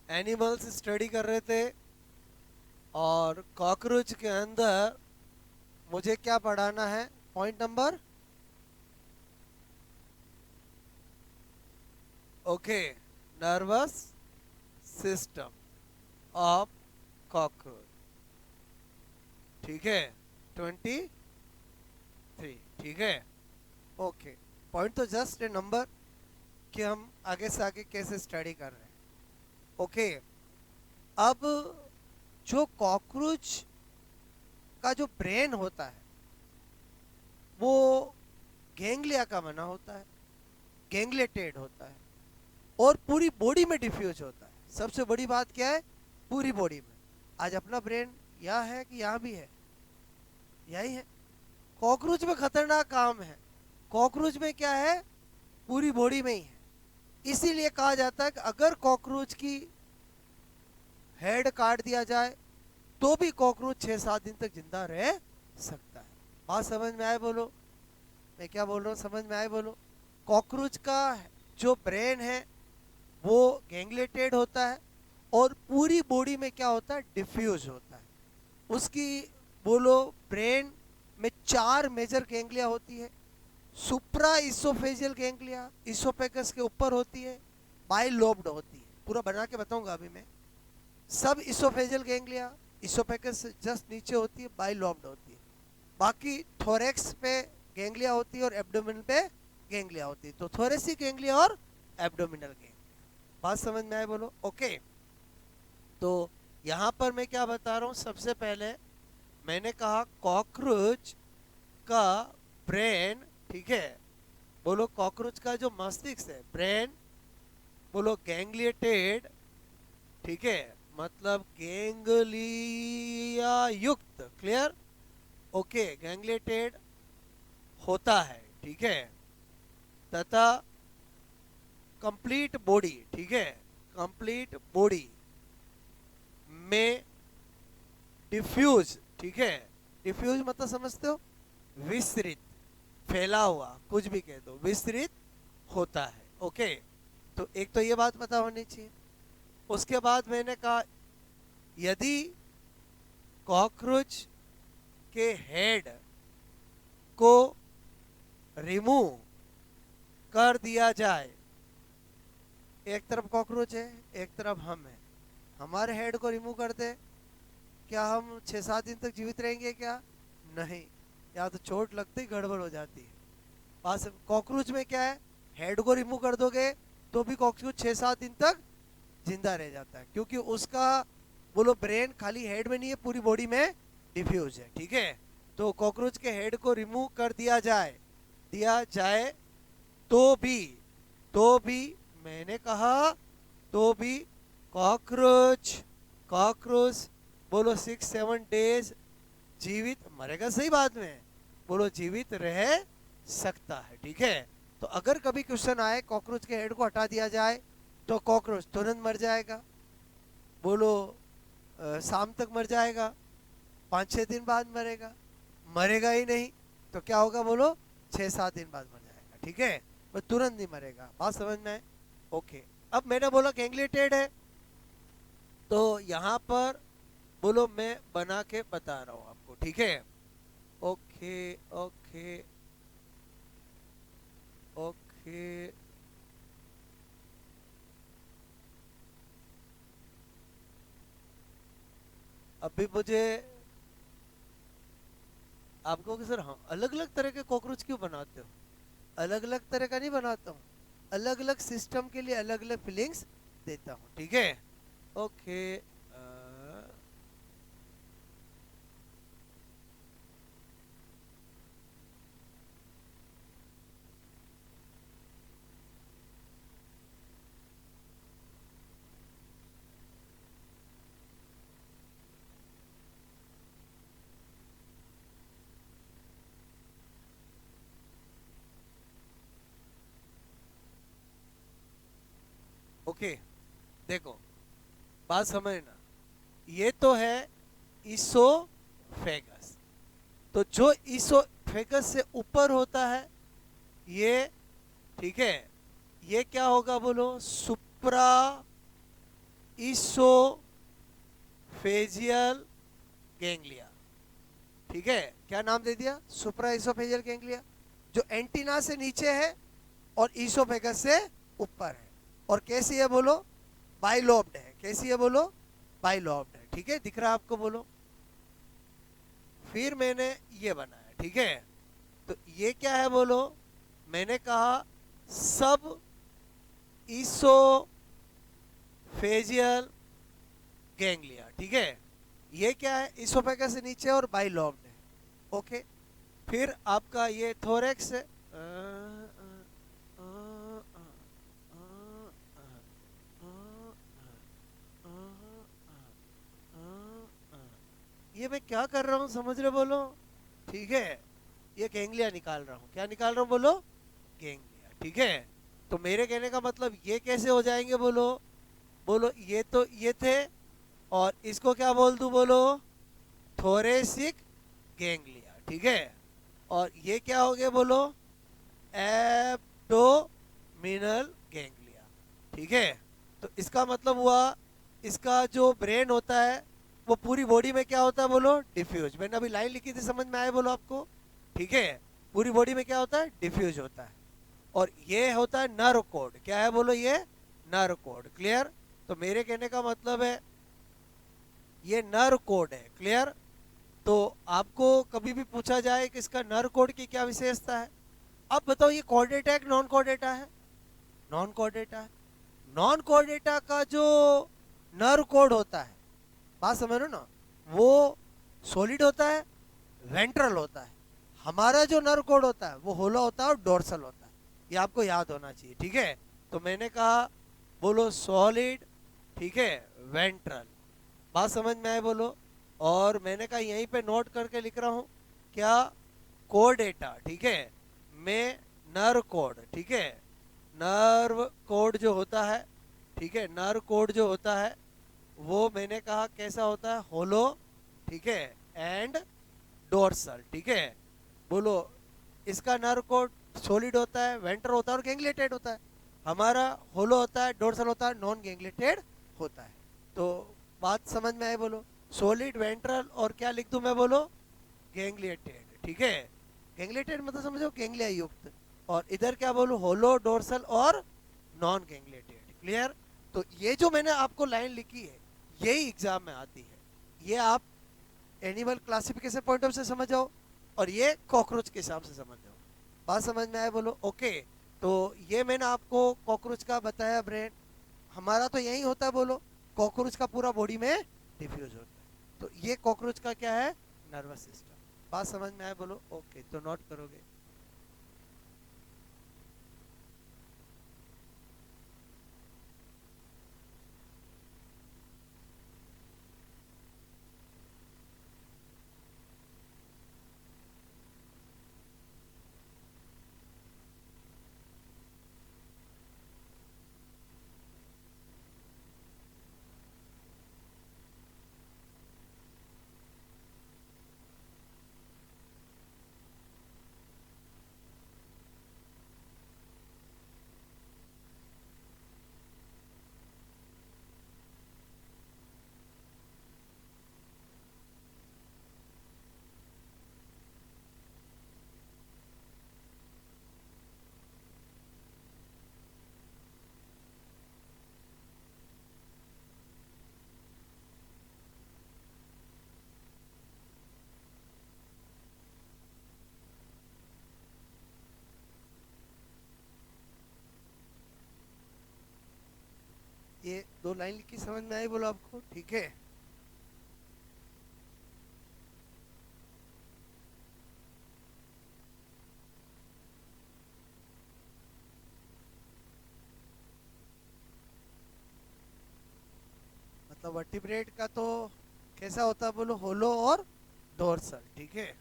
Animals study कर रहे थे और कॉकरोच के अंदर मुझे क्या पढ़ाना है? Point number, okay, nervous system of cockroach. ठीक है, 23। ठीक है, ओके। पॉइंट तो जस्ट ए नंबर कि हम आगे से आगे कैसे स्टडी कर रहे हैं। ओके, अब जो कॉकरोच का जो ब्रेन होता है वो गैंग्लिया का बना होता है, गैंग्लिएटेड होता है और पूरी बॉडी में डिफ्यूज होता है। सबसे बड़ी बात क्या है? पूरी बॉडी में। आज अपना ब्रेन यहाँ है कि यहाँ भी है? यही है। कॉकरोच में खतरनाक काम है। कॉकरोच में क्या है? पूरी बॉडी में ही है। इसीलिए कहा जाता है कि अगर कॉकरोच की हेड काट दिया जाए तो भी कॉकरोच 6-7 दिन तक जिंदा रह सकता है। बात समझ में आए बोलो? मैं क्या बोल रहा हूँ समझ में आए बोलो? कॉकरोच का जो ब्रेन है वो गैंग्लिएटेड होता है और पूरी बॉडी में क्या होता है? डिफ्यूज होता है। उसकी बोलो ब्रेन में 4 मेजर गैंग्लिया होती है। सुप्रा इसोफेजियल गैंग्लिया इसोफेगस के ऊपर होती है, बाइलोब्ड होती है। पूरा बना के बताऊंगा अभी मैं। सब इसोफेजियल गैंग्लिया इसोफेगस से जस्ट नीचे होती है, बाइलोब्ड होती है। बाकी थोरेक्स पे गैंग्लिया होती है और एब्डोमिनल पे गैंग्लिया होती है। तो थोरेसिक गैंग्लिया और एब्डोमिनल गैंग्लिया। बात समझ में आए बोलो? ओके। तो यहां पर मैं क्या बता रहा हूं? सबसे पहले मैंने कहा कॉकरोच का ब्रेन, ठीक है, बोलो कॉकरोच का जो मस्तिष्क है, ब्रेन, बोलो गैंग्लिएटेड, ठीक है, मतलब गैंग्लिया युक्त। क्लियर? ओके, गैंग्लिएटेड होता है, ठीक है, तथा कंप्लीट बॉडी, ठीक है, कंप्लीट बॉडी में डिफ्यूज, ठीक है, डिफ्यूज मतलब समझते हो? विस्तृत, फैला हुआ, कुछ भी कह दो, विस्तृत होता है। ओके, तो एक तो ये बात पता होनी चाहिए। उसके बाद मैंने कहा यदि कॉकरोच के हेड को रिमूव कर दिया जाए, एक तरफ कॉकरोच है एक तरफ हम है, हमारे हेड को रिमूव कर दे, क्या हम 6-7 दिन तक जीवित रहेंगे क्या? नहीं, या तो चोट लगते ही गड़बड़ हो जाती है। बस कॉकरोच में क्या है? हेड को रिमूव कर दोगे तो भी कॉकरोच 6-7 दिन तक जिंदा रह जाता है, क्योंकि उसका बोलो ब्रेन खाली हेड में नहीं है, पूरी बॉडी में डिफ्यूज है। ठीक है, तो कॉकरोच के हेड को रिमूव कर दिया जाए तो भी मैंने कहा तो भी कॉकरोच कॉकरोच बोलो 6-7 डेज जीवित मरेगा। सही बात में बोलो जीवित रह सकता है। ठीक है, तो अगर कभी क्वेश्चन आए कॉकरोच के हेड को हटा दिया जाए तो कॉकरोच तुरंत मर जाएगा, बोलो शाम तक मर जाएगा, 5-6 दिन बाद मरेगा, मरेगा ही नहीं तो क्या होगा बोलो? 6-7 दिन बाद मर जाएगा। ठीक है, वो तुरंत नहीं मरेगा। बात समझ में आए? ओके, अब मैंने बोला गैंग्लिएटेड है तो यहाँ पर बोलो मैं बना के बता रहा हूँ आपको। ठीक है, ओके ओके ओके। अभी मुझे आपको कि सर हम अलग अलग तरह के कॉकरोच क्यों बनाते हो? अलग अलग तरह का नहीं बनाता हूँ, अलग अलग सिस्टम के लिए अलग अलग फीलिंग्स देता हूँ। ठीक है, ओके। ओके, देखो बात समझना, ये तो है इसोफेगस। तो जो इसोफेगस से ऊपर होता है ये, ठीक है, ये क्या होगा बोलो? सुप्रा ईसोफेजियल गैंग्लिया। ठीक है, क्या नाम दे दिया? सुप्रा ईसोफेजियल गैंग्लिया, जो एंटीना से नीचे है और ईसोफेगस से ऊपर है। और कैसी है बोलो? बाइलोब्ड है। कैसी है बोलो? बाइलोब्ड है। ठीक है, दिख रहा है आपको? बोलो। फिर मैंने ये बनाया। ठीक है, तो ये क्या है बोलो? मैंने कहा सब ईसोफेजियल गैंग्लिया। ठीक है, ये क्या है? ईसोफेगस से नीचे और बाइलोब्ड है। ओके, फिर आपका ये थोरेक्स है। ये मैं क्या कर रहा हूँ समझ रहे? बोलो। ठीक है, ये गैंग्लिया निकाल रहा हूँ। क्या निकाल रहा हूँ? बोलो, गैंग्लिया। ठीक है, तो मेरे कहने का मतलब ये कैसे हो जाएंगे? बोलो। बोलो, ये तो ये थे, और इसको क्या बोल दूं? बोलो, थोरेसिक गैंग्लिया। ठीक है, और ये क्या हो गया? बोलो, एब्डोमिनल गैंग्लिया। ठीक है, तो इसका मतलब हुआ, इसका जो ब्रेन होता है वो पूरी बॉडी में क्या होता है? बोलो, डिफ्यूज। मैंने अभी लाइन लिखी थी, समझ में आए? बोलो आपको। ठीक है, पूरी बॉडी में क्या होता है? डिफ्यूज होता है। और ये होता है नर्व कोड। क्या है? बोलो, ये नर्व कोड। क्लियर? तो मेरे कहने का मतलब है ये नर्व कोड है। क्लियर? तो आपको कभी भी पूछा जाए कि इसका नर्व कोड की क्या विशेषता है, अब बताओ, ये कोऑर्डिनेटा है कि नॉन कोऑर्डिनेटा है? नॉन कोऑर्डिनेटा है। नॉन कोऑर्डिनेटा का जो नर्व कोड होता है, बात समझ रहे हो ना, वो सॉलिड होता है, वेंट्रल होता है। हमारा जो नर्व कोड होता है वो होलो होता है और डोर्सल होता है। ये आपको याद होना चाहिए। ठीक है, तो मैंने कहा बोलो सॉलिड, ठीक है, वेंट्रल। बात समझ में आए? बोलो। और मैंने कहा यहीं पे नोट करके लिख रहा हूँ, क्या? कोडेटा। ठीक है, में नर्व कोड। ठीक है, नर्व कोड जो होता है, ठीक है, नर्व कोड जो होता है वो मैंने कहा कैसा होता है? होलो, ठीक है, एंड डोर्सल। ठीक है, बोलो, इसका नर्व कोड सॉलिड होता है, वेंट्रल होता है और गैंग्लिएटेड होता है। हमारा होलो होता है, डोर्सल होता है, नॉन गैंग्लिएटेड होता है। तो बात समझ में आए? बोलो, सॉलिड, वेंट्रल और क्या लिख दूं मैं? बोलो, गैंग्लिएटेड। ठीक है, गैंग्लिएटेड मतलब समझो गैंग्लिया युक्त। और इधर क्या बोलूं? होलो, डोर्सल और नॉन गैंग्लिएटेड। क्लियर? तो ये जो मैंने आपको लाइन लिखी है यही एग्जाम में आती है। ये आप एनिमल क्लासिफिकेशन पॉइंट ऑफ से समझ जाओ, और ये कॉकरोच के हिसाब से समझ जाओ। बात समझ में आए? बोलो। ओके, तो ये मैंने आपको कॉकरोच का बताया ब्रेन। हमारा तो यही होता है। बोलो, कॉकरोच का पूरा बॉडी में डिफ्यूज होता है। तो ये कॉकरोच का क्या है? Nervous system. बात समझ में आए? बोलो। ओके, तो नोट करोगे। ये दो लाइन लिखी, समझ में आई? बोलो आपको। ठीक है, मतलब वर्टिब्रेट का तो कैसा होता है? बोलो, होलो और डोर्सल। ठीक है,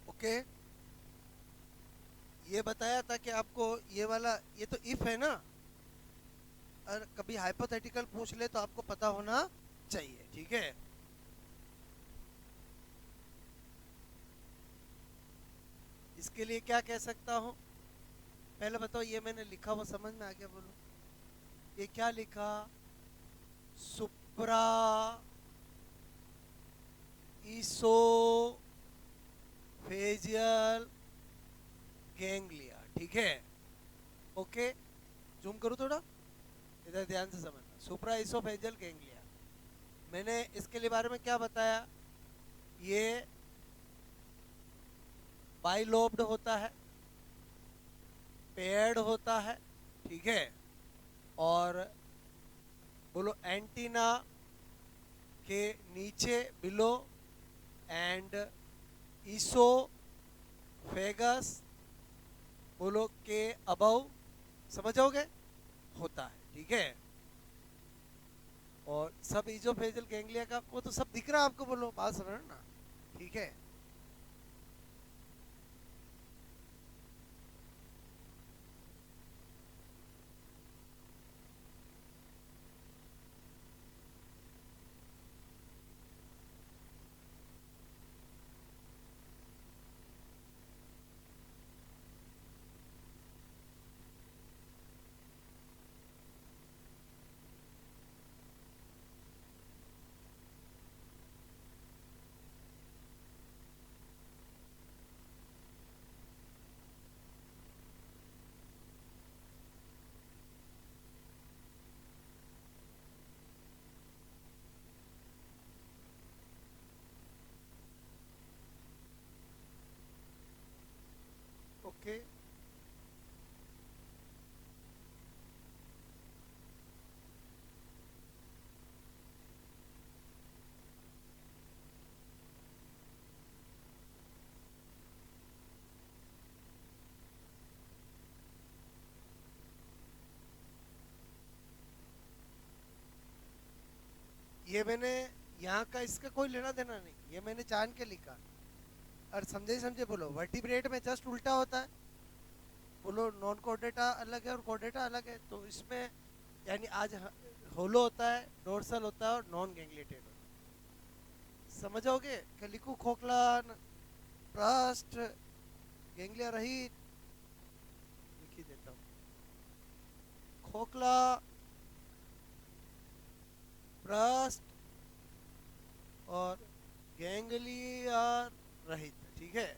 ओके, ये बताया था कि आपको ये वाला, ये तो इफ है ना, और कभी हाइपोथेटिकल पूछ ले तो आपको पता होना चाहिए, ठीक है। इसके लिए क्या कह सकता हूँ, पहले बताओ, ये मैंने लिखा वो समझ में आ गया, बोलो। ये क्या लिखा, सुप्रा ईसोफेजियल गैंग्लिया, ठीक है। ओके, जूम करूँ थोड़ा, इधर ध्यान से समझना, सुप्रा ईसोफेजियल गैंग्लिया। मैंने इसके लिए बारे में क्या बताया, ये बाइलोब्ड होता है, पेयर्ड होता है, ठीक है। और बोलो एंटीना के नीचे बिलो एंड ईसोफेगस बोलो के अबव, समझोगे, होता है, ठीक है। और सब इजोफेजियल गैंग्लिया का वो तो सब दिख रहा है आपको, बोलो, बात समझ ना, ठीक है। ओके, ये मैंने यहाँ का इसका कोई लेना देना नहीं, ये मैंने जान के लिखा। और समझे समझे बोलो, वर्टिब्रेट में जस्ट उल्टा होता है, बोलो नॉन कोर्डेटा अलग है और कोर्डेटा अलग है, तो इसमें यानी आज होलो होता है, डोर्सल होता है और नॉन गैंग्लिएटेड होता है, समझोगे। कि लिखूं खोखला, प्रस्ट, गैंग्लिया रहित, लिख ही देता हूँ, खोखला, प्रस्ट और गैंग्लिया रहित, ठीक है।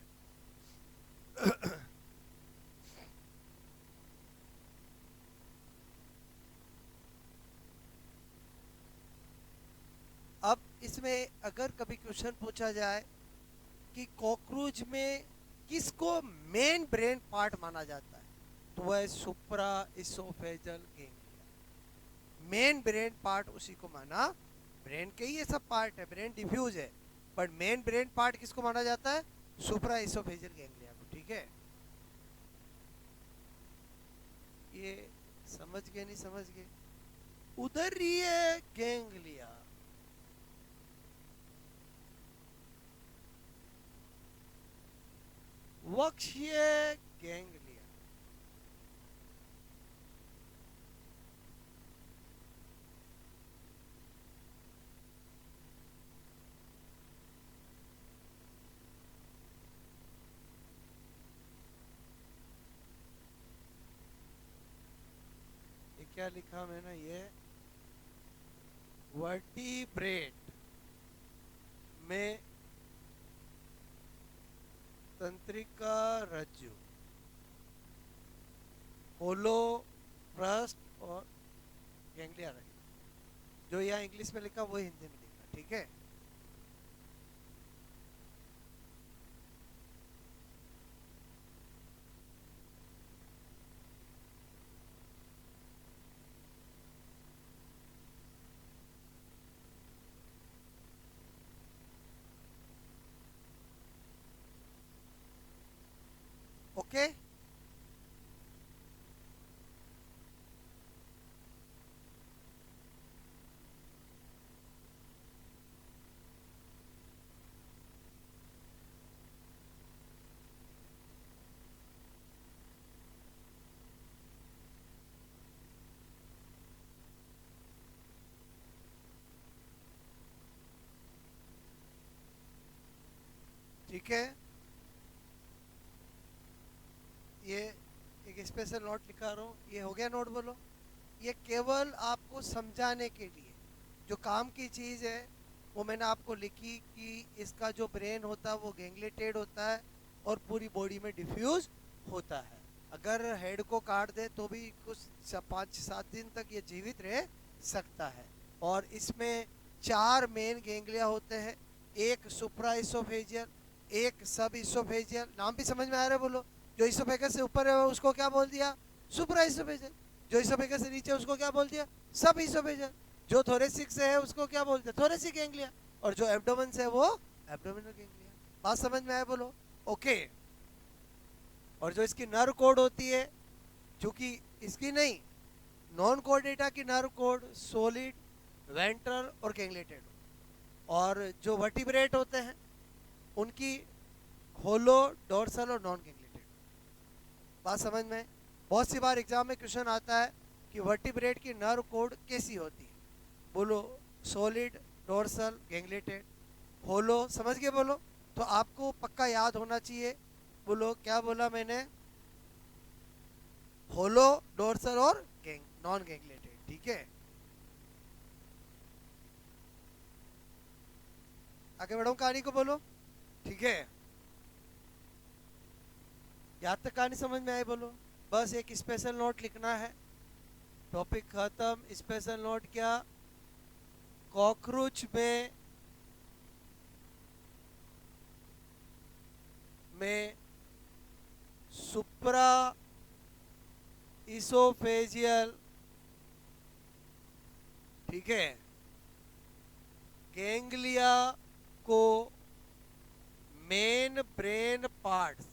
अब इसमें अगर कभी क्वेश्चन पूछा जाए कि कॉकरोच में किसको मेन ब्रेन पार्ट माना जाता है, तो वह है supra oesophageal ganglia. Main brain part उसी को माना, ब्रेन के ही ये सब पार्ट है, ब्रेन डिफ्यूज है, बट मेन ब्रेन पार्ट किसको माना जाता है, सुप्रा इसोफेजल गैंग्लिया को, ठीक है। ये समझ गए नहीं समझ गए, उधर ही है गैंग्लिया, वक्षीय गैंग्लिया। ये क्या लिखा मैंने, ये वर्टिब्रेट में तंत्रिका रज्जु, होलो, प्रस्ट और गैंग्लिया रही, जो यहाँ इंग्लिश में लिखा वो हिंदी में लिखा, ठीक है। ओके, ठीक है, ये एक स्पेशल नोट लिखा रहा हूँ, ये हो गया नोट बोलो। ये केवल आपको समझाने के लिए, जो काम की चीज़ है वो मैंने आपको लिखी कि इसका जो ब्रेन होता है वो गैंग्लिटेड होता है और पूरी बॉडी में डिफ्यूज होता है। अगर हेड को काट दे तो भी कुछ 5-7 दिन तक ये जीवित रह सकता है। और इसमें 4 मेन गैंग्लिया होते हैं, एक सुप्रा इसोफेजियल, एक सब इसोफेजियल। नाम भी समझ में आ रहा है बोलो। जो इसोफेगस से ऊपर है उसको क्या बोल दिया? सुप्रा इसोफेजियल। जो इसोफेगस से नीचे उसको क्या बोल दिया? सब इसोफेजियल। जो थोरेसिक से है उसको क्या बोलते हैं? Thoracic ganglia. और जो एब्डोमेन से है वो एब्डोमिनल गैंग्लिया। बात समझ में आया बोलो? ओके। और जो इसकी नर्व कोड होती है, चूंकि इसकी नहीं, नॉन कोर्डेटा की नर्व कोड सोलिड, वेंट्रल और गैंग्लिटेड। और जो वर्टिब्रेट होते हैं उनकी होलो, डोर्सल और नॉन गैंग्लिटेड। बात समझ में? बहुत सी बार एग्जाम में क्वेश्चन आता है कि वर्टिब्रेट की नर्व कोड कैसी होती है? बोलो सॉलिड, डोर्सल, गैंग्लिटेड, होलो। समझ गए बोलो? तो आपको पक्का याद होना चाहिए। बोलो क्या बोला मैंने? होलो, डोर्सल और नॉन गैंग्लिटेड। ठीक है, आगे बढ़ो कहानी को बोलो। ठीक है, याद तक कहानी समझ में आई बोलो? बस एक स्पेशल नोट लिखना है, टॉपिक खत्म। स्पेशल नोट क्या? कॉकरोच में सुप्रा इसोफेजियल, ठीक है, गैंग्लिया को मेन ब्रेन पार्ट्स,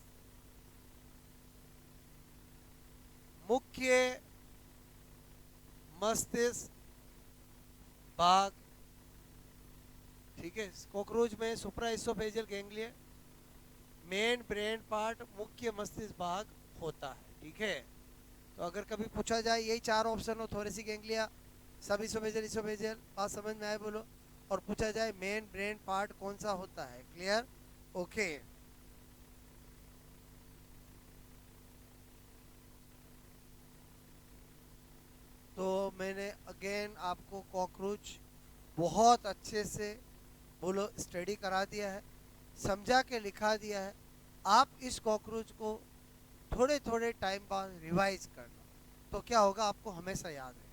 मुख्य मस्तिष्क भाग, ठीक है, कॉकरोच में सुप्रा oesophageal ganglia main brain part, मुख्य मस्तिष्क भाग होता है। ठीक है, तो अगर कभी पूछा जाए यही 4 ऑप्शन हो, थोरेसिक गैंग्लिया, सब इसोफेजियल, इसोफेजियल, बात समझ में आए बोलो, और पूछा जाए मेन ब्रेन पार्ट कौन सा होता है, क्लियर? ओके। तो मैंने अगेन आपको कॉकरोच बहुत अच्छे से बोलो स्टडी करा दिया है, समझा के लिखा दिया है। आप इस कॉकरोच को थोड़े थोड़े टाइम बाद रिवाइज करना, तो क्या होगा आपको हमेशा याद है।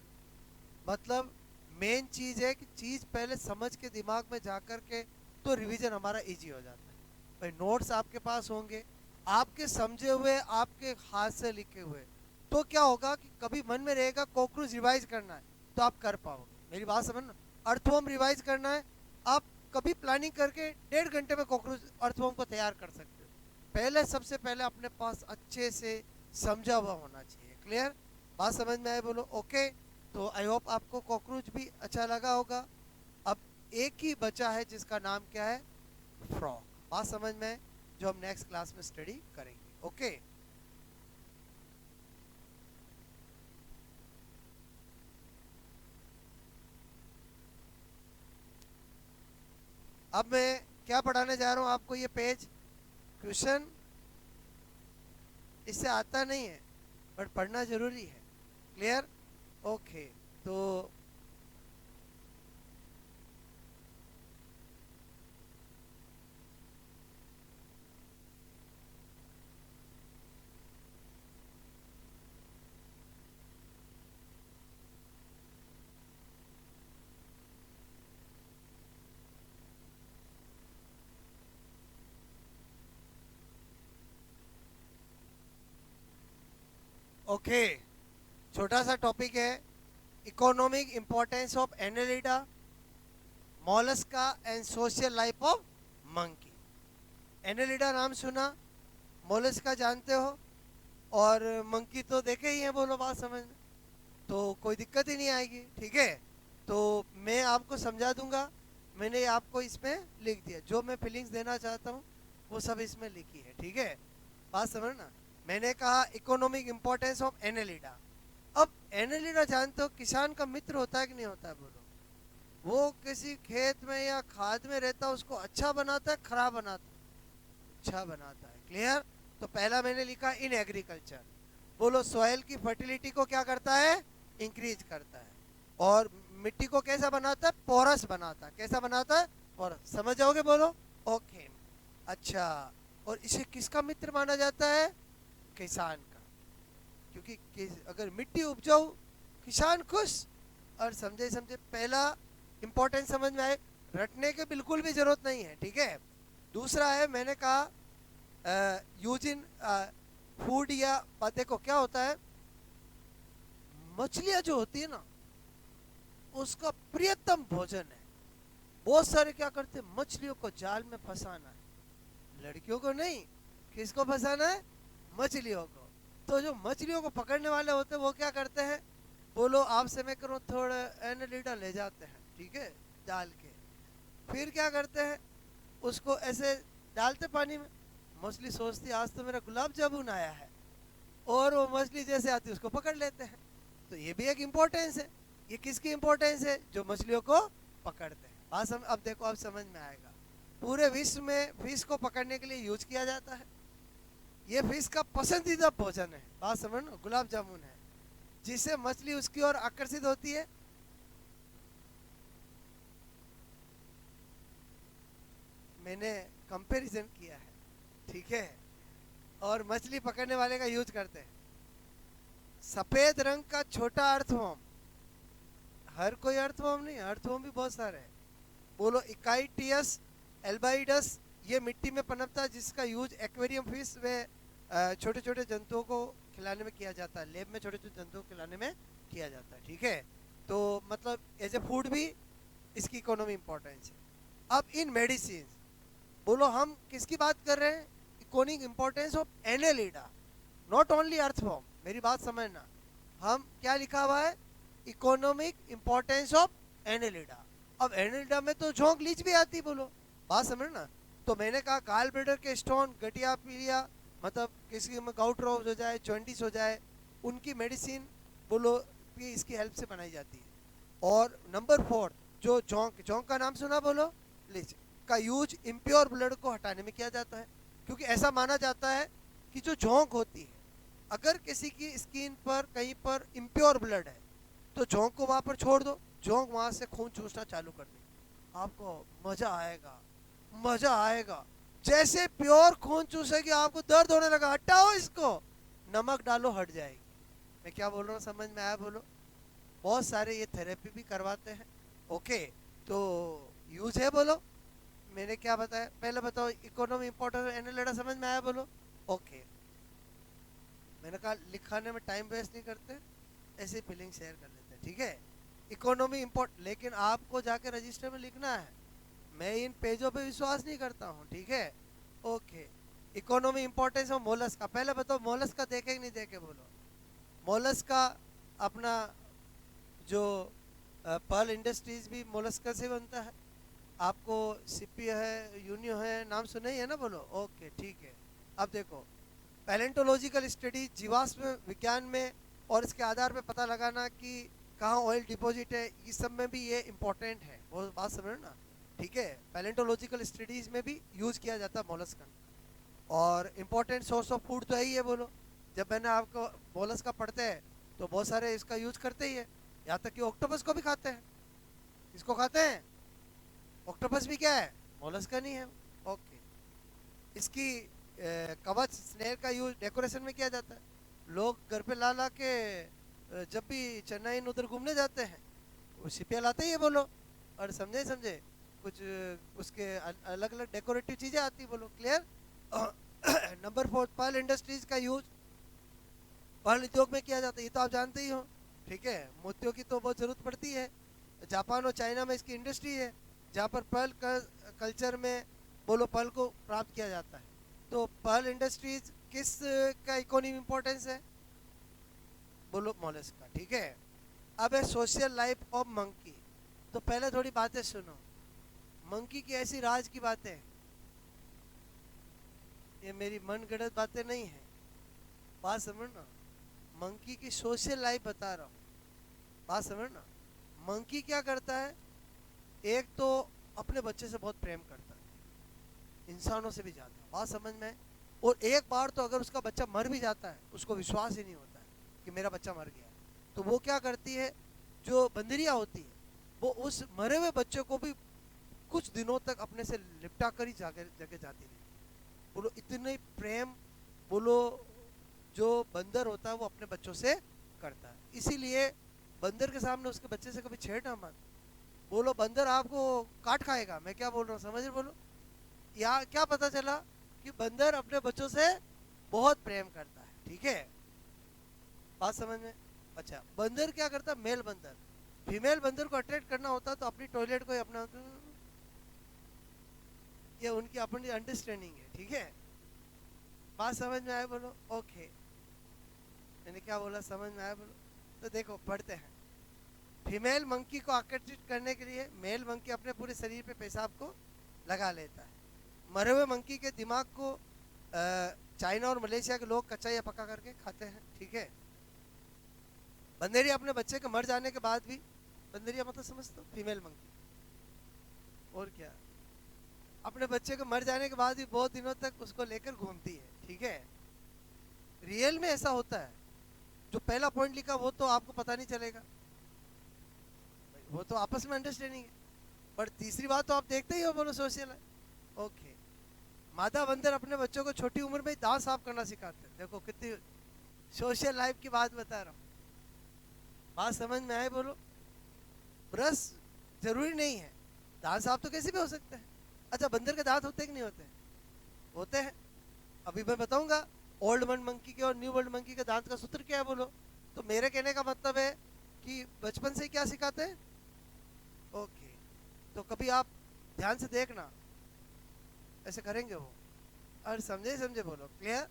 मतलब मेन चीज़ है कि चीज़ पहले समझ के दिमाग में जा कर के तो रिवीजन हमारा इजी हो जाता है। भाई नोट्स आपके पास होंगे, आपके समझे हुए, आपके हाथ से लिखे हुए, तो क्या होगा कि कभी मन में रहेगा कॉकरोच रिवाइज करना है तो आप कर पाओगे। मेरी बात समझना, अर्थवॉर्म रिवाइज करना है, आप कभी प्लानिंग करके 1.5 घंटे में कॉकरोच अर्थवॉर्म को तैयार कर सकते हो। पहले सबसे पहले अपने पास अच्छे से समझा हुआ होना चाहिए, क्लियर? बात समझ में आए बोलो? ओके। तो आई होप आपको कॉकरोच भी अच्छा लगा होगा। अब एक ही बचा है जिसका नाम क्या है? फ्रॉग। बात समझ में? जो हम नेक्स्ट क्लास में स्टडी करेंगे। ओके। अब मैं क्या पढ़ाने जा रहा हूँ आपको? ये पेज क्वेश्चन इससे आता नहीं है बट पढ़ना जरूरी है, क्लियर? ओके। तो ओके, छोटा सा टॉपिक है, economic importance of Annelida, Mollusca and social life of monkey. Annelida नाम सुना, मोलस्का जानते हो, और मंकी तो देखे ही हैं, बोलो बात समझ में, तो कोई दिक्कत ही नहीं आएगी। ठीक है, तो मैं आपको समझा दूंगा। मैंने आपको इसमें लिख दिया, जो मैं फीलिंग्स देना चाहता हूँ वो सब इसमें लिखी है। ठीक है, बात समझना। मैंने कहा इकोनॉमिक इंपॉर्टेंस ऑफ एनालिडा। अब एनालिडा जानते हो किसान का मित्र होता है कि नहीं होता है बोलो? वो किसी खेत में या खाद में रहता है, उसको अच्छा बनाता है, खराब बनाता है? अच्छा बनाता है। क्लियर? तो पहला मैंने लिखा इन एग्रीकल्चर। बोलो सॉइल की फर्टिलिटी को क्या करता है? इंक्रीज करता है। और मिट्टी को कैसा बनाता है? पोरस बनाता है। कैसा बनाता है? पोरस। समझ जाओगे? बोलो ओके। अच्छा, और इसे किसका मित्र माना जाता है? किसान का। क्योंकि अगर मिट्टी उपजाऊ, किसान खुश। और समझे समझे पहला इंपॉर्टेंट समझ में आए, रटने के बिल्कुल भी जरूरत नहीं है, ठीक है। दूसरा है, मैंने कहा यूज इन फूड या देखो क्या होता है, मछलियां जो होती है ना, उसका प्रियतम भोजन है। बहुत सारे क्या करते हैं, मछलियों को जाल में फंसाना है। लड़कियों को नहीं, किसको फंसाना है? मछलियों को। तो जो मछलियों को पकड़ने वाले होते हैं वो क्या करते हैं? बोलो आपसे मैं करूँ, थोड़ा एनालिडा ले जाते हैं, ठीक है, डाल के। फिर क्या करते हैं? उसको ऐसे डालते पानी में। मछली सोचती है आज तो मेरा गुलाब जामुन आया है, और वो मछली जैसे आती है उसको पकड़ लेते हैं। तो ये भी एक इम्पोर्टेंस है। ये किसकी इम्पोर्टेंस है? जो मछलियों को पकड़ते हैं। बात अब देखो, अब समझ में आएगा। पूरे विश्व में फिश को पकड़ने के लिए यूज किया जाता है। ये फिश का पसंदीदा भोजन है। बात समझ लो, गुलाब जामुन है, जिससे मछली उसकी ओर आकर्षित होती है। मैंने कंपैरिजन किया है, ठीक है। और मछली पकड़ने वाले का यूज करते हैं। सफेद रंग का छोटा अर्थवर्म, हर कोई अर्थवर्म नहीं, अर्थवर्म भी बहुत सारे हैं। बोलो इकाइटियस एल्बाइडस, ये मिट्टी में पनपता है, जिसका यूज एक्वेरियम फिश व छोटे छोटे जंतुओं को खिलाने में किया जाता है। लेब में छोटे छोटे जंतुओं को खिलाने में किया जाता है, ठीक है। तो मतलब एज ए फूड भी इसकी इकोनॉमी इंपॉर्टेंस है। अब इन मेडिसिन, बोलो हम किसकी बात कर रहे हैं? Economic importance of Annelida, not only earthworm. मेरी बात समझना, हम क्या लिखा हुआ है? Economic importance of Annelida. अब एनेलिडा में तो झोंक लीच भी आती, बोलो। बात समझना। तो मैंने कहा गाल ब्लेडर के स्टोन, गठिया पीलिया, मतलब किसी में गाउट रोग हो जाए, जॉइंटिस हो जाए, उनकी मेडिसिन बोलो भी इसकी हेल्प से बनाई जाती है। और नंबर 4, जो झोंक, झोंक का नाम सुना? बोलो लीच का यूज इम्प्योर ब्लड को हटाने में किया जाता है। क्योंकि ऐसा माना जाता है कि जो झोंक होती है, अगर किसी की स्किन पर कहीं पर इम्प्योर ब्लड है, तो झोंक को वहां पर छोड़ दो, झोंक वहां से खून चूसना चालू कर दे, आपको मजा आएगा, मजा आएगा। जैसे प्योर खून चूसेगी, आपको दर्द होने लगा, हटाओ इसको, नमक डालो, हट जाएगी। मैं क्या बोल रहा हूँ, समझ में आया? बोलो। बहुत सारे ये थेरेपी भी करवाते हैं, ओके। तो यूज है, बोलो। मैंने क्या बताया? पहले बताओ इकोनॉमी इंपॉर्टेंट एनालिडा, समझ में आया? बोलो ओके। मैंने कहा लिखाने में टाइम वेस्ट नहीं करते, ऐसे फीलिंग शेयर कर लेते हैं, ठीक है। इकोनॉमी इंपॉर्ट, लेकिन आपको जाके रजिस्टर में लिखना है। मैं इन पेजों पे विश्वास नहीं करता हूँ, ठीक है। ओके, इकोनॉमी इंपॉर्टेंस ऑफ मोलस का। पहले बताओ मोलस का देखे कि नहीं देखे? बोलो। मोलस का अपना जो पर्ल इंडस्ट्रीज भी मोलस्का से बनता है। आपको सीपी है, यूनियो है, नाम सुने ही है ना? बोलो ओके, ठीक है। अब देखो, पैलेंटोलॉजिकल स्टडी, जीवाश्म विज्ञान में, और इसके आधार पे पता लगाना कि कहाँ ऑयल डिपॉजिट है, इस सब में भी ये इम्पोर्टेंट है। वो बात समझ ना, ठीक है। पैलेंटोलॉजिकल स्टडीज में भी यूज किया जाता है मोलस्कन। और इम्पोर्टेंट सोर्स ऑफ फूड तो है ही है, बोलो। जब मैंने आपको मोलस का पढ़ते हैं तो बहुत सारे इसका यूज करते ही है। यहाँ तक कि ऑक्टोपस को भी खाते हैं। इसको खाते हैं, ऑक्टोपस भी क्या है? मोलस्का नहीं है, ओके। इसकी कवच, स्नेल का यूज डेकोरेशन में किया जाता है। लोग घर पे ला ला के जब भी चेन्नई उधर घूमने जाते हैं, वो सिपिया लाते ही है, बोलो। और समझे समझे कुछ उसके अलग अलग डेकोरेटिव चीजें आती, बोलो। क्लियर? नंबर 4, पर्ल इंडस्ट्रीज का यूज पर्ल उद्योग में किया जाता है, ये तो आप जानते ही हो, ठीक है। मोतियों की तो बहुत जरूरत पड़ती है। जापान और चाइना में इसकी इंडस्ट्री है, जहाँ पर पर्ल कल्चर में बोलो पर्ल को प्राप्त किया जाता है। तो पर्ल इंडस्ट्रीज किस का इकोनॉमी इंपॉर्टेंस है? बोलो मोलस्क का, ठीक है। अब है सोशल लाइफ ऑफ मंकी। तो पहले थोड़ी बातें सुनो। मंकी की ऐसी राज की बातें, ये मेरी मन गढ़ंत बातें नहीं है, बात समझना। मंकी की सोशल लाइफ बता रहा हूँ, बात समझना। मंकी क्या करता है? एक तो अपने बच्चे से बहुत प्रेम करता है, इंसानों से भी ज़्यादा। बात समझ में? और एक बार तो अगर उसका बच्चा मर भी जाता है, उसको विश्वास ही नहीं होता है कि मेरा बच्चा मर गया, तो वो क्या करती है, जो बंदरिया होती है, वो उस मरे हुए बच्चे को भी कुछ दिनों तक अपने से लिपटा कर ही जगह जाती रही। बोलो इतने प्रेम, बोलो जो बंदर होता है वो अपने बच्चों से करता है। इसीलिए बंदर के सामने उसके बच्चे से कभी छेड़ना मत। बोलो बंदर आपको काट खाएगा, मैं क्या बोल रहा हूँ समझ रहे? बोलो या क्या पता चला कि बंदर अपने बच्चों से बहुत प्रेम करता है, ठीक है? बात समझ में? अच्छा, बंदर क्या करता है, मेल बंदर फीमेल बंदर को अट्रैक्ट करना होता तो अपनी टॉयलेट को ही अपना, ये उनकी अपनी अंडरस्टैंडिंग है, ठीक है? बात समझ में आए? बोलो ओके। मैंने क्या बोला, समझ में आया? बोलो। तो देखो पढ़ते हैं, फीमेल मंकी को आकर्षित करने के लिए मेल मंकी अपने पूरे शरीर पे पेशाब को लगा लेता है। मरे हुए मंकी के दिमाग को चाइना और मलेशिया के लोग कच्चा या पका करके खाते हैं, ठीक है? बंदेरिया अपने बच्चे के मर जाने के बाद भी, बंदेरिया मतलब समझते हो, फीमेल मंकी, और क्या, अपने बच्चे को मर जाने के बाद भी बहुत दिनों तक उसको लेकर घूमती है, ठीक है? रियल में ऐसा होता है। जो पहला पॉइंट लिखा वो तो आपको पता नहीं चलेगा, वो तो आपस में अंडरस्टैंडिंग है। पर तीसरी बात तो आप देखते ही हो, बोलो सोशल है। ओके, मादा बंदर अपने बच्चों को छोटी उम्र में दांत साफ करना सिखाते हैं। देखो कितनी सोशल लाइफ की बात बता रहा हूँ। बात समझ में आए? बोलो। ब्रश जरूरी नहीं है, दांत साफ तो कैसे भी हो सकते हैं। अच्छा, बंदर के दांत होते कि नहीं होते? होते हैं। अभी मैं बताऊंगा ओल्ड वर्ल्ड मंकी के और न्यू वर्ल्ड मंकी के दांत का सूत्र क्या है। बोलो। तो मेरे कहने का मतलब है कि बचपन से क्या सिखाते हैं। ओके, तो कभी आप ध्यान से देखना, ऐसे करेंगे वो, और समझे समझे? बोलो क्लियर?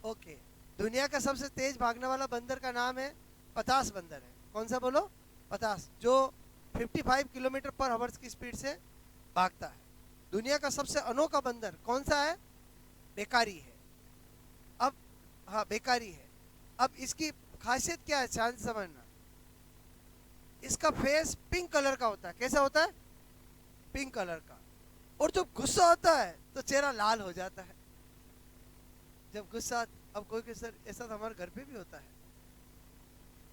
ओके, दुनिया का सबसे तेज भागने वाला बंदर का नाम है पतास बंदर है। कौन सा? बोलो पतास, जो 55 किलोमीटर पर आवर्स की स्पीड से भागता है। दुनिया का सबसे अनोखा बंदर कौन सा है? बेकारी है। अब हाँ, बेकारी है। अब इसकी खासियत क्या है, शांत समझना। इसका फेस पिंक कलर का होता है। कैसा होता है? पिंक कलर का। और जब गुस्सा होता है तो चेहरा लाल हो जाता है। जब गुस्सा, अब कोई सर ऐसा तो हमारे घर पे भी होता है,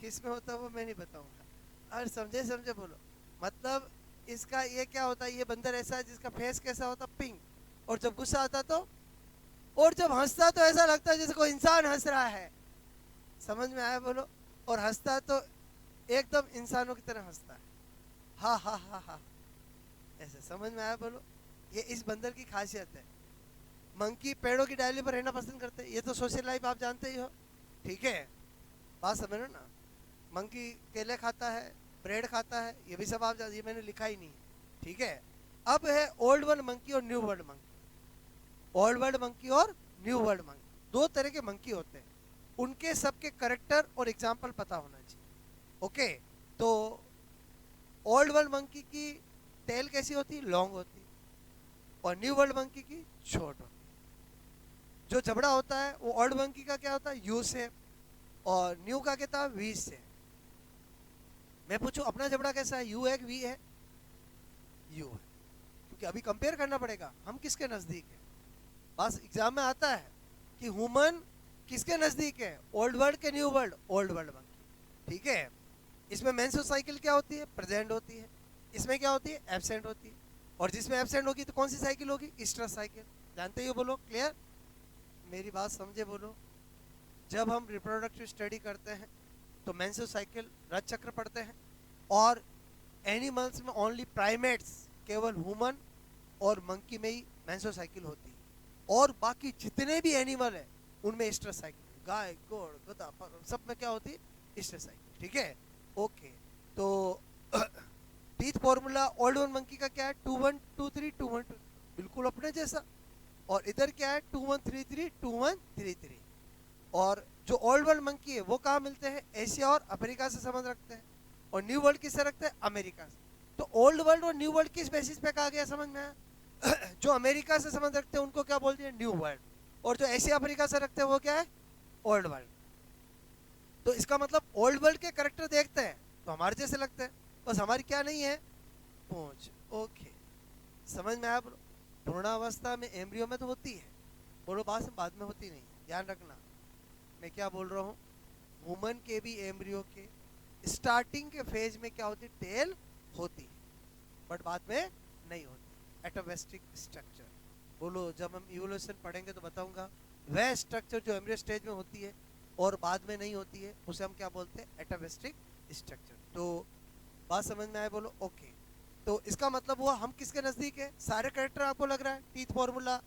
किस में होता है वो मैं नहीं बताऊंगा। और समझे समझे? बोलो। मतलब इसका ये क्या होता है, ये बंदर ऐसा है जिसका फेस कैसा होता है? पिंक। और जब गुस्सा आता तो, और जब हंसता तो ऐसा लगता है जैसे कोई इंसान हंस रहा है। समझ में आया? बोलो। और हंसता तो एकदम इंसानों की तरह हंसता है, हा हा हा हा, ऐसे। समझ में आया? बोलो। ये इस बंदर की खासियत है। मंकी पेड़ों की डाली पर रहना पसंद करते हैं, ये तो सोशल लाइफ आप जानते ही हो, ठीक है? बात समझ लो ना। मंकी केले खाता है, ब्रेड खाता है, ये भी सब आप जानते, ये मैंने लिखा ही नहीं है, ठीक है? अब है ओल्ड वर्ल्ड मंकी और new world monkey. Old world monkey और न्यू वर्ल्ड मंकी, दो तरह के मंकी होते हैं। उनके सबके करेक्टर और एग्जाम्पल पता होना चाहिए। ओके, तो ओल्ड वर्ल्ड मंकी की टेल कैसी होती है? लॉन्ग होती है। और न्यू वर्ल्ड मंकी की शॉर्ट होती है। जो जबड़ा होता है वो ओल्ड मंकी का क्या होता है? यू से। और न्यू का क्या था? वी से। मैं पूछूं अपना जबड़ा कैसा है? यू है कि वी है? यू है, क्योंकि अभी कंपेयर करना पड़ेगा हम किसके नजदीक है। बस एग्जाम में आता है कि ह्यूमन किसके नजदीक है, ओल्ड वर्ल्ड के new world? Old world monkey, ठीक है? इसमें मेंस्ट्रुअल साइकिल क्या होती है? प्रेजेंट होती है। इसमें क्या होती है? एब्सेंट होती है। और जिसमें एब्सेंट होगी तो कौन सी साइकिल होगी? Stress cycle. जानते हो? बोलो क्लियर? मेरी बात समझे? बोलो। जब हम रिप्रोडक्टिव स्टडी करते हैं तो मेंस्ट्रुअल साइकिल, रज चक्र पढ़ते हैं। और एनिमल्स में ओनली प्राइमेट्स, केवल ह्यूमन और मंकी में ही मेंस्ट्रुअल साइकिल होती है। और बाकी जितने भी एनिमल है उनमें स्ट्रेस साइकिल, गाय घोड़ गधा सब में क्या होती है? स्ट्रेस साइकिल, ठीक है? ओके, तो teeth formula old one monkey का क्या है? 2123 21, बिल्कुल अपने जैसा। और इधर क्या है? 2133 2133। और जो ओल्ड वर्ल्ड मंकी है वो कहाँ मिलते हैं? एशिया और अफ्रीका से संबंध रखते हैं। और न्यू वर्ल्ड किससे रखते हैं? अमेरिका से। तो ओल्ड वर्ल्ड और न्यू वर्ल्ड किस बेसिस पे कहा गया, समझ में आया? जो अमेरिका से संबंध रखते हैं उनको क्या बोलते हैं? New world. और जो एशिया अफ्रीका से रखते हैं वो क्या है? Old world. तो इसका मतलब ओल्ड वर्ल्ड के करेक्टर देखते हैं तो हमारे जैसे लगते हैं, बस हमारी क्या नहीं है? पहुंच। ओके, समझ में आया? बोलो। भ्रूणावस्था में एम्ब्रियो में तो होती है, बोलो बाद में होती नहीं, ध्यान रखना मैं क्या बोल रहा हूँ। वुमन के भी एम्ब्रियो के स्टार्टिंग के फेज में क्या होती है, टेल होती है, बट बाद में नहीं होती। एटोवेस्टिक स्ट्रक्चर, बोलो जब हम इवोल्यूशन पढ़ेंगे तो बताऊंगा, वह स्ट्रक्चर जो एम्ब्रियो स्टेज में होती है और बाद में नहीं होती है उसे हम क्या बोलते हैं, एटोवेस्टिक स्ट्रक्चर। तो बात समझ में आए, बोलो ओके। तो इसका मतलब हुआ हम किसके नजदीक है, सारे कैरेक्टर आपको लग रहा है, टीथ फॉर्मूला,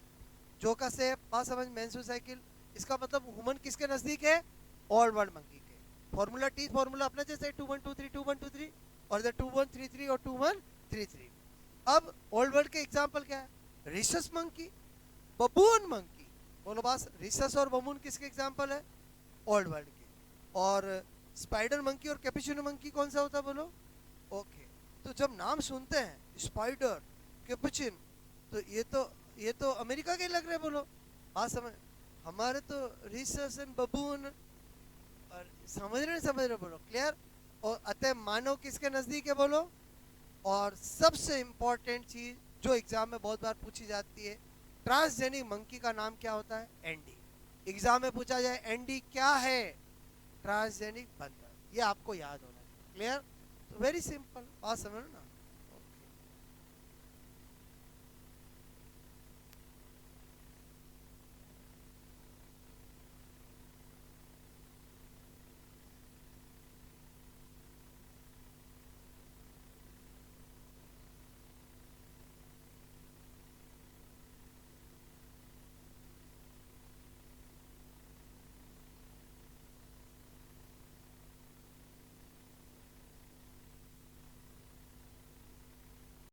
जो का से बात समझ, मेंस्ट्रुअल साइकिल, इसका मतलब ह्यूमन किसके नजदीक है, ओल्ड वर्ल्ड मंकी के। फॉर्मूला टीथ फॉर्मूला अपने जैसे 2123 2123 और 2133 और 2133। अब ओल्ड वर्ल्ड के एग्जांपल क्या है, रिसस मंकी, बबून मंकी, बोलो बास, रिसस और बबून किसके एग्जांपल है, ओल्ड वर्ल्ड के। और स्पाइडर मंकी और कैपुचिनो मंकी कौन सा होता है, बोलो ओके। तो जब नाम सुनते हैं स्पाइडर, कैपुचिन, तो ये तो अमेरिका के लग रहे, बोलो बात समझ। हमारे तो रिसस एंड बबून, और समझ रहे बोलो, क्लियर। और अतः मानव किसके नजदीक है, बोलो। और सबसे इंपॉर्टेंट चीज जो एग्जाम में बहुत बार पूछी जाती है, ट्रांसजेनिक मंकी का नाम क्या होता है, एंडी। एग्जाम में पूछा जाए एंडी क्या है, ट्रांसजेनिक बंदर, ये आपको याद होना है, क्लियर। तो वेरी सिंपल, बात समझ लो ना।